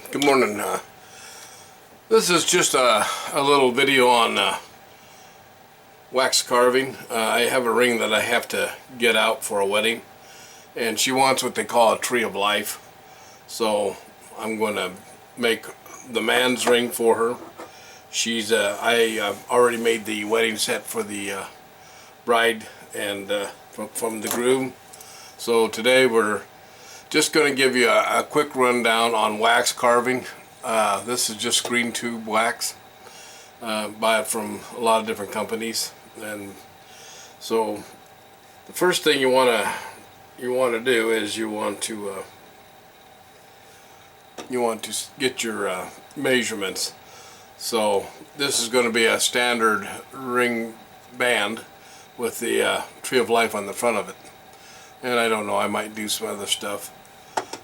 Good morning. This is just a little video on wax carving. I have a ring that I have to get out for a wedding, and she wants what they call a tree of life. So I'm going to make the man's ring for her. I already made the wedding set for the bride and from the groom. So today we're just going to give you a quick rundown on wax carving. This is just green tube wax. Buy it from a lot of different companies. And so the first thing you want to do is you want to get your measurements. So this is going to be a standard ring band with the tree of life on the front of it. And I don't know, I might do some other stuff.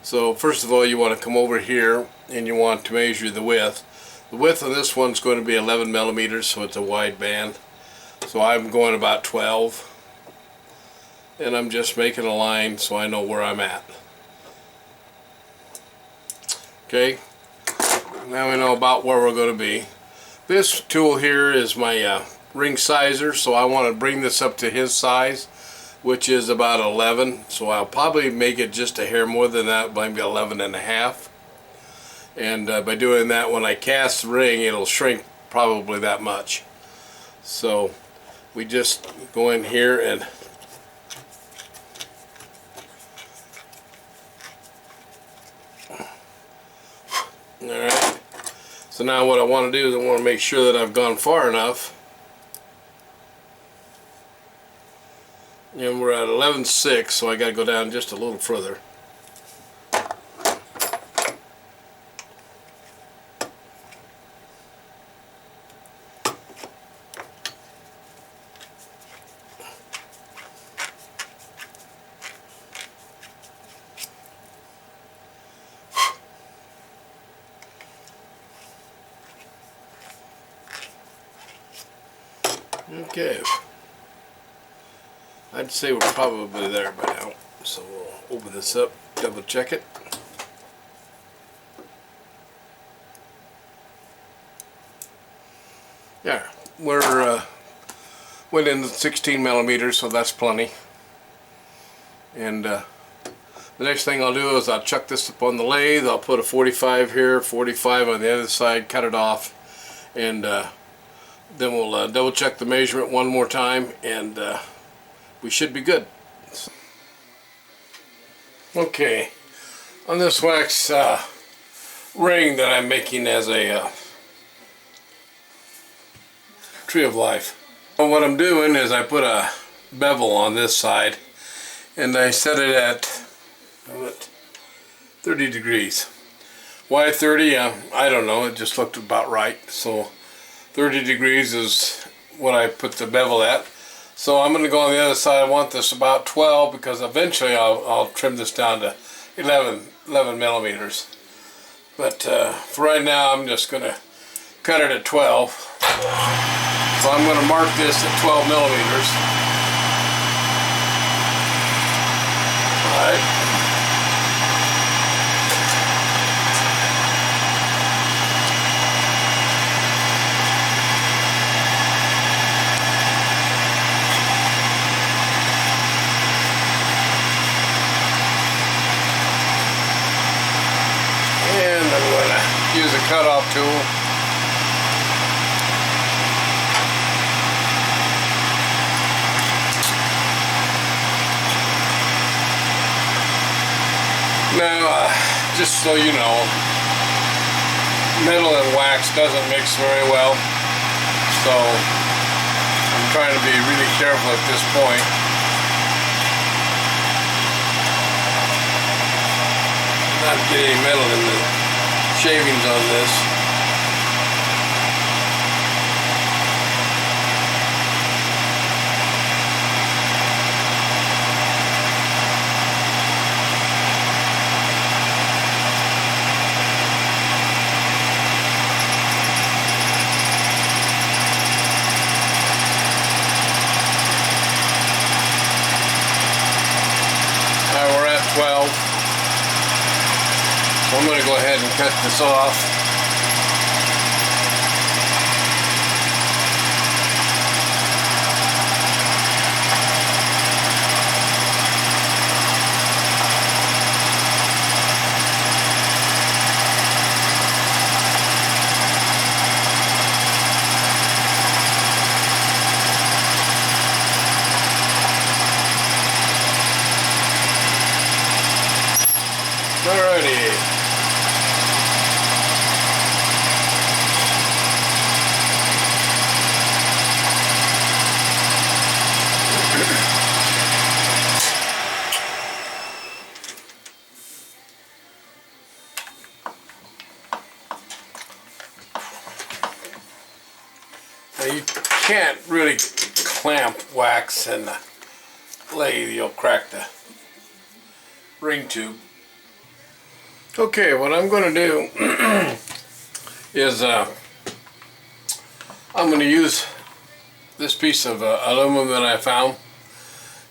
So first of all, you want to come over here and you want to measure the width. The width of this one's going to be 11 millimeters, so it's a wide band. So I'm going about 12. And I'm just making a line so I know where I'm at. Okay, now we know about where we're going to be. This tool here is my ring sizer, so I want to bring this up to his size, which is about 11. So I'll probably make it just a hair more than that, maybe 11 and a half. And by doing that, when I cast the ring, it'll shrink probably that much. So we just go in here and alright. So now what I want to do is I want to make sure that I've gone far enough. And we're at 11.6, so I got to go down just a little further. Okay. I'd say we're probably there by now, so we'll open this up, double check it. Yeah, we're went in 16 millimeters, so that's plenty. And the next thing I'll do is I'll chuck this up on the lathe. I'll put a 45 here, 45 on the other side, cut it off, and then we'll double check the measurement one more time, and we should be good. Okay, on this wax ring that I'm making as a tree of life, what I'm doing is I put a bevel on this side and I set it at 30 degrees. Why 30? I don't know, it just looked about right. So 30 degrees is what I put the bevel at. So I'm going to go on the other side. I want this about 12 because eventually I'll trim this down to 11 millimeters. But for right now I'm just going to cut it at 12. So I'm going to mark this at 12 millimeters. Alright. Use a cutoff tool. Now, just so you know, metal and wax doesn't mix very well, so I'm trying to be really careful at this point. Not get any metal in the shavings on this. Now we're at 12. So I'm going to go ahead and cut this off. Alrighty. Now you can't really clamp wax in the lathe, you'll crack the ring tube. Okay, what I'm going to do is I'm going to use this piece of aluminum that I found,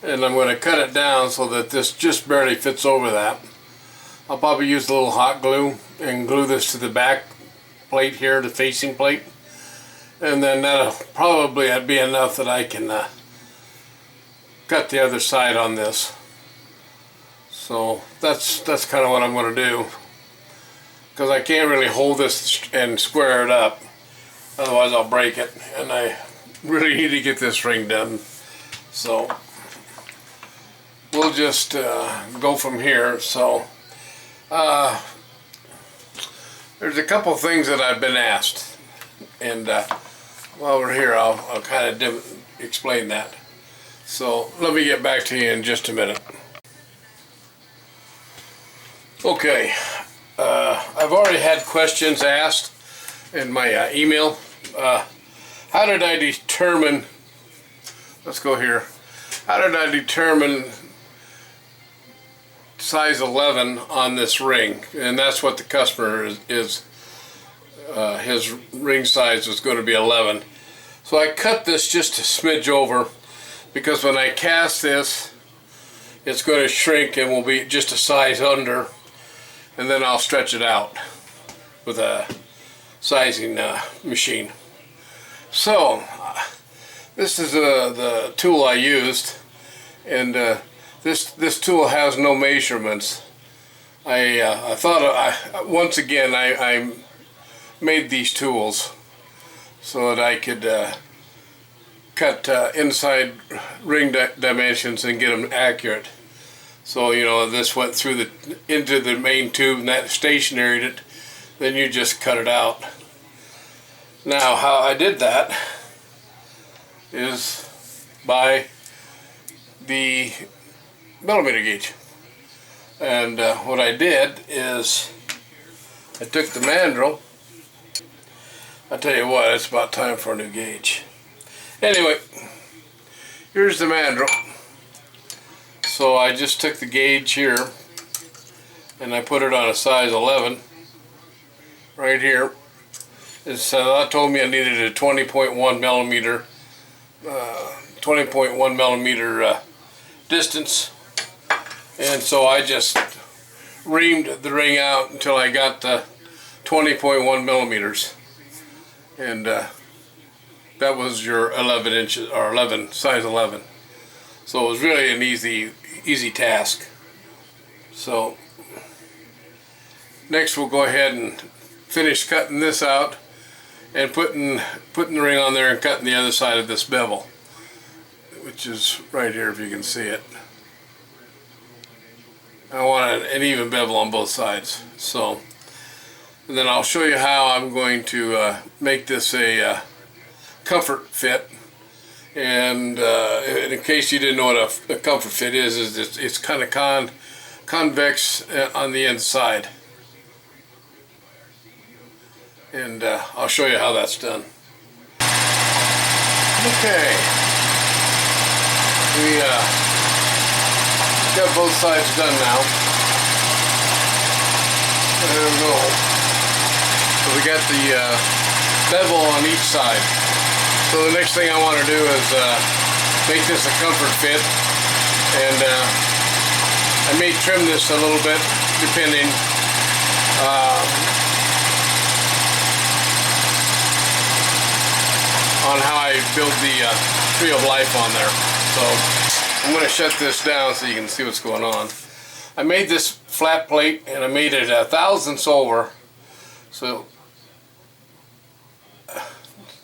and I'm going to cut it down so that this just barely fits over that. I'll probably use a little hot glue and glue this to the back plate here, the facing plate, and then that'll probably be enough that I can cut the other side on this. So that's kind of what I'm going to do, because I can't really hold this and square it up, otherwise I'll break it, and I really need to get this ring done. So we'll just go from here. So there's a couple things that I've been asked, and while we're here I'll kind of explain that. So let me get back to you in just a minute. Okay, I've already had questions asked in my email. How did I determine, let's go here, how did I determine size 11 on this ring? And that's what the customer is his ring size was going to be 11. So I cut this just a smidge over, because when I cast this, it's going to shrink and will be just a size under. And then I'll stretch it out with a sizing machine. So this is the tool I used, and this tool has no measurements. I thought once again I made these tools so that I could cut inside ring dimensions and get them accurate. So, you know, this went through into the main tube, and that stationaried it. Then you just cut it out. Now, how I did that is by the millimeter gauge. And what I did is I took the mandrel. I tell you what, it's about time for a new gauge. Anyway, here's the mandrel. So I just took the gauge here and I put it on a size 11 right here. That told me I needed a 20.1 millimeter distance, and so I just reamed the ring out until I got the 20.1 millimeters, and that was your 11 inches or 11 size 11. So it was really an easy task. So next we'll go ahead and finish cutting this out and putting the ring on there and cutting the other side of this bevel, which is right here if you can see it. I want an even bevel on both sides. So, and then I'll show you how I'm going to make this a comfort fit. And in case you didn't know what a comfort fit is it's kind of convex on the inside. And I'll show you how that's done. Okay, we got both sides done now. There we go. So we got the bevel on each side. So the next thing I want to do is make this a comfort fit, and I may trim this a little bit depending. on how I build the tree of life on there. So I'm going to shut this down so you can see what's going on. I made this flat plate and I made it 1/1000ths over, so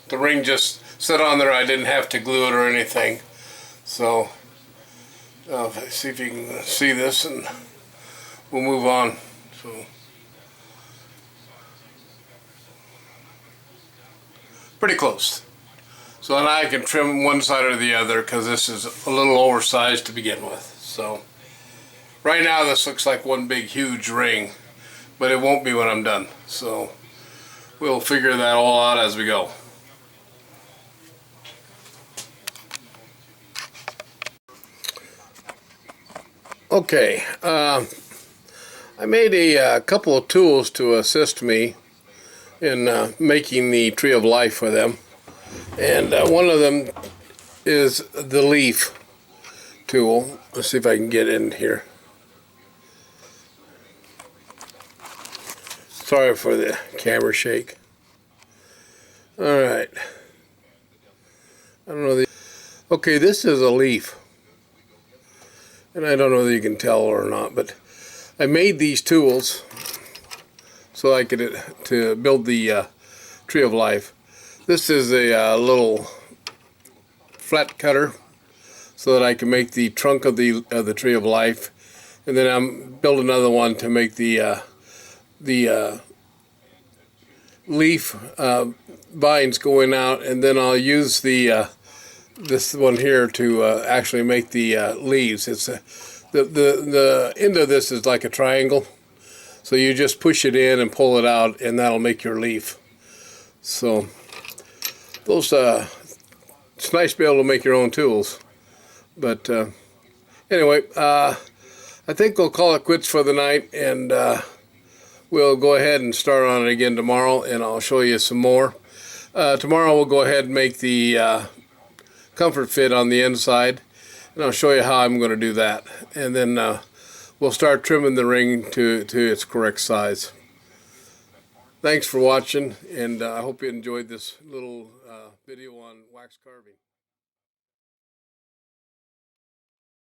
the ring just set on there. I didn't have to glue it or anything. So see if you can see this, and we'll move on. So pretty close. So now I can trim one side or the other because this is a little oversized to begin with. So right now this looks like one big huge ring, but it won't be when I'm done. So we'll figure that all out as we go. Okay, I made a couple of tools to assist me in making the tree of life for them, and one of them is the leaf tool. Let's see if I can get in here. Sorry for the camera shake. Alright, I don't know. Okay, this is a leaf. And I don't know whether you can tell or not, but I made these tools so I could to build the tree of life. This is a little flat cutter so that I can make the trunk of the tree of life, and then I'm build another one to make the leaf vines going out, and then I'll use this one here to actually make the leaves. It's the end of this is like a triangle, so you just push it in and pull it out, and that'll make your leaf. So those it's nice to be able to make your own tools. But anyway, I think we'll call it quits for the night, and we'll go ahead and start on it again tomorrow, and I'll show you some more. Tomorrow we'll go ahead and make the comfort fit on the inside, and I'll show you how I'm going to do that, and then we'll start trimming the ring to its correct size. Thanks for watching, and I hope you enjoyed this little video on wax carving.